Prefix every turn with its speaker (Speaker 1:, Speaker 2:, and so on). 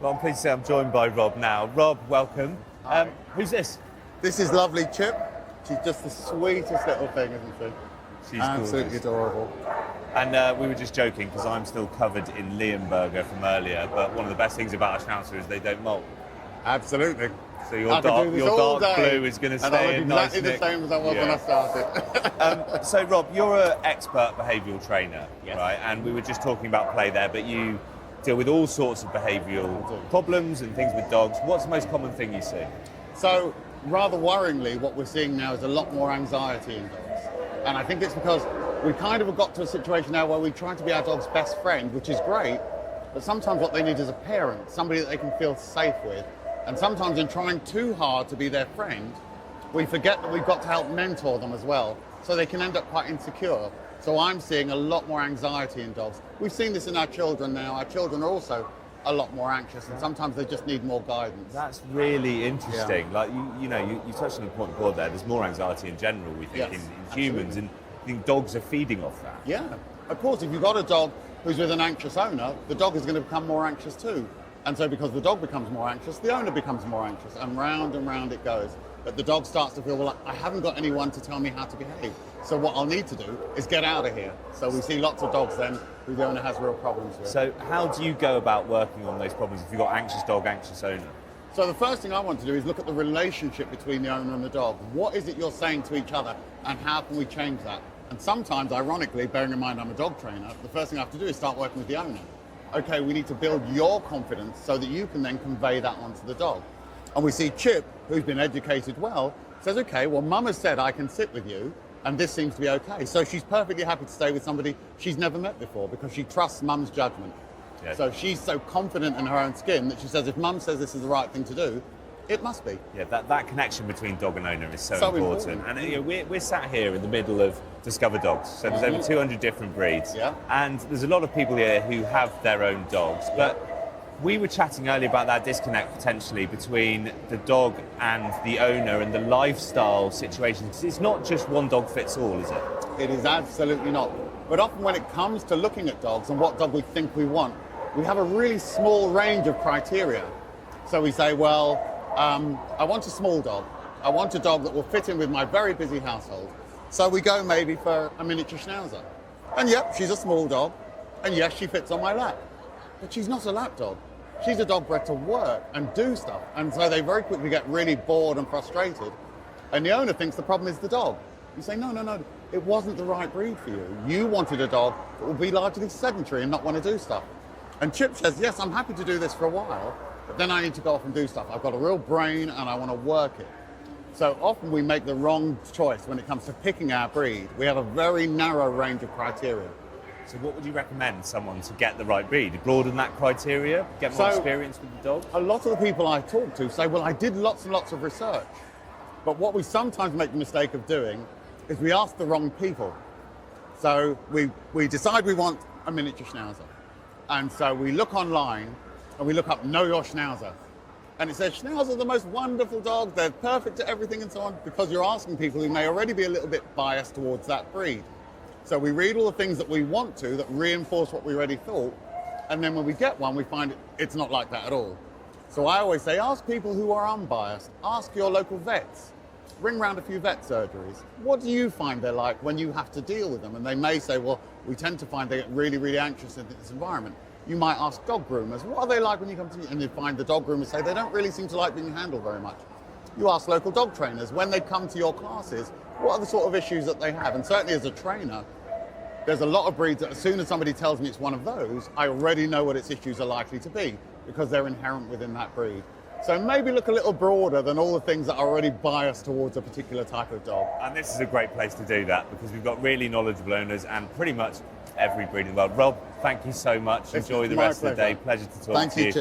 Speaker 1: Well, I'm pleased to say I'm joined by Rob now. Rob, welcome.
Speaker 2: Hi.
Speaker 1: Who's this?
Speaker 2: This is lovely Chip. She's just the sweetest little thing, isn't she?
Speaker 1: She's
Speaker 2: Absolutely
Speaker 1: gorgeous.
Speaker 2: adorable.
Speaker 1: And we were just joking because I'm still covered in Leonberger from earlier, but one of the best things about a Schnauzer is they don't molt.
Speaker 2: Absolutely.
Speaker 1: So
Speaker 2: I could do this all
Speaker 1: dark
Speaker 2: day,
Speaker 1: blue is going to
Speaker 2: and I
Speaker 1: stay
Speaker 2: look
Speaker 1: in nice.
Speaker 2: exactly the same as I was when I started.
Speaker 1: So Rob, you're an expert behavioural trainer,
Speaker 2: Yes.
Speaker 1: right? And we were just talking about play there, but you deal with all sorts of behavioural problems and things with dogs. What's the most common thing you see?
Speaker 2: So, rather worryingly, what we're seeing now is a lot more anxiety in dogs. And I think it's because we kind of have got to a situation now where we try to be our dog's best friend, which is great, but sometimes what they need is a parent, somebody that they can feel safe with. And sometimes in trying too hard to be their friend, we forget that we've got to help mentor them as well, so they can end up quite insecure. So I'm seeing a lot more anxiety in dogs. We've seen this in our children now. Our children are also a lot more anxious, and sometimes they just need more guidance.
Speaker 1: That's really interesting. Like you touched on an important point there. There's more anxiety in general, we think,
Speaker 2: Yes,
Speaker 1: in humans, and I think dogs are feeding off that.
Speaker 2: Yeah, of course, if you've got a dog who's with an anxious owner, the dog is going to become more anxious too. And so because the dog becomes more anxious, the owner becomes more anxious, and round it goes. But the dog starts to feel, well, I haven't got anyone to tell me how to behave. So what I'll need to do is get out of here. So we see lots of dogs then who the owner has real problems with.
Speaker 1: So how do you go about working on those problems if you've got anxious dog, anxious owner?
Speaker 2: So the first thing I want to do is look at the relationship between the owner and the dog. What is it you're saying to each other, and how can we change that? And sometimes, ironically, bearing in mind I'm a dog trainer, the first thing I have to do is start working with the owner. Okay, we need to build your confidence so that you can then convey that onto the dog. And we see Chip, who's been educated well, says, okay, well, Mum has said I can sit with you, and this seems to be okay. So she's perfectly happy to stay with somebody she's never met before because she trusts Mum's judgment.
Speaker 1: Yeah.
Speaker 2: So she's so confident in her own skin that she says, if Mum says this is the right thing to do, it must be.
Speaker 1: Yeah, that connection between dog and owner is so
Speaker 2: important.
Speaker 1: And we're sat here in the middle of Discover Dogs. So there's over 200 different breeds.
Speaker 2: Yeah.
Speaker 1: And there's a lot of people here who have their own dogs. But we were chatting earlier about that disconnect potentially between the dog and the owner and the lifestyle situation. 'Cause it's not just one dog fits all, is it?
Speaker 2: It is absolutely not. But often when it comes to looking at dogs and what dog we think we want, we have a really small range of criteria. So we say, well, I want a small dog. I want a dog that will fit in with my very busy household. So we go maybe for a miniature Schnauzer. And yep, she's a small dog. And yes, she fits on my lap. But she's not a lap dog. She's a dog bred to work and do stuff. And so they very quickly get really bored and frustrated. And the owner thinks the problem is the dog. You say, no, it wasn't the right breed for you. You wanted a dog that will be largely sedentary and not want to do stuff. And Chip says, yes, I'm happy to do this for a while, but then I need to go off and do stuff. I've got a real brain and I want to work it. So often we make the wrong choice when it comes to picking our breed. We have a very narrow range of criteria.
Speaker 1: So what would you recommend someone to get the right breed? Broaden that criteria, get more experience with the dog?
Speaker 2: A lot of the people I talk to say, well, I did lots and lots of research. But what we sometimes make the mistake of doing is we ask the wrong people. So we decide we want a miniature Schnauzer. And so we look online and we look up Know Your Schnauzer. And it says, Schnauzers are the most wonderful dogs, they're perfect at everything and so on, because you're asking people who may already be a little bit biased towards that breed. So we read all the things that we want to that reinforce what we already thought, and then when we get one, we find it's not like that at all. So I always say, ask people who are unbiased, ask your local vets, ring round a few vet surgeries. What do you find they're like when you have to deal with them? And they may say, well, we tend to find they get really, really anxious in this environment. You might ask dog groomers, what are they like when you come to me? And you find the dog groomers say they don't really seem to like being handled very much. You ask local dog trainers, when they come to your classes, what are the sort of issues that they have? And certainly as a trainer, there's a lot of breeds that as soon as somebody tells me it's one of those, I already know what its issues are likely to be because they're inherent within that breed. So maybe look a little broader than all the things that are already biased towards a particular type of dog.
Speaker 1: And this is a great place to do that because we've got really knowledgeable owners and pretty much every breed in the world. Rob, thank you so much. Enjoy the rest of the day. Pleasure to talk to you.
Speaker 2: Thank you, Chip.